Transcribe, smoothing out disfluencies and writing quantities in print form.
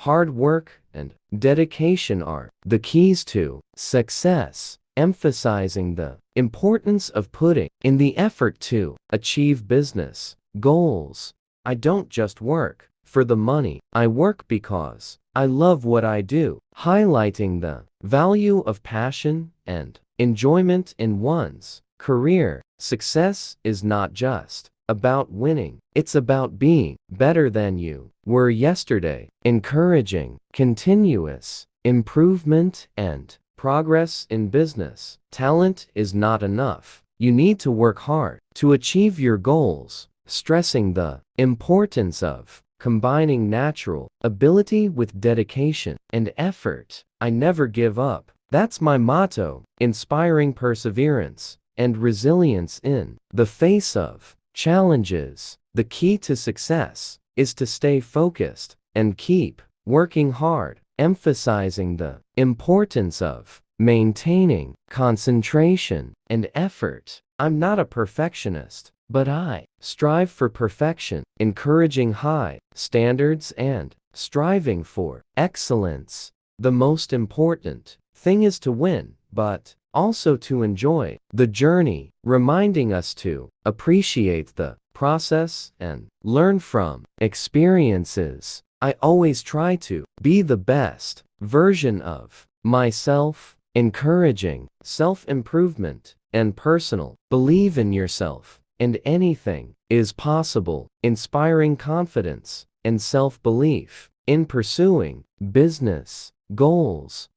hard work, and dedication are the keys to success, emphasizing the importance of putting in the effort to achieve business goals. I don't just work for the money, I work because I love what I do, highlighting the value of passion and enjoyment in one's career. Success is not just about winning, it's about being better than you were yesterday, encouraging continuous improvement and progress in business. Talent is not enough. You need to work hard to achieve your goals, stressing the importance of combining natural ability with dedication and effort. I never give up. That's my motto, inspiring perseverance and resilience in the face of challenges. The key to success is to stay focused and keep working hard, emphasizing the importance of maintaining concentration and effort. I'm not a perfectionist, but I strive for perfection, encouraging high standards and striving for excellence. The most important thing is to win, but also to enjoy the journey, reminding us to appreciate the process and learn from experiences. I always try to be the best version of myself, encouraging self-improvement and personal believe in yourself, and anything is possible, inspiring confidence and self-belief in pursuing business goals.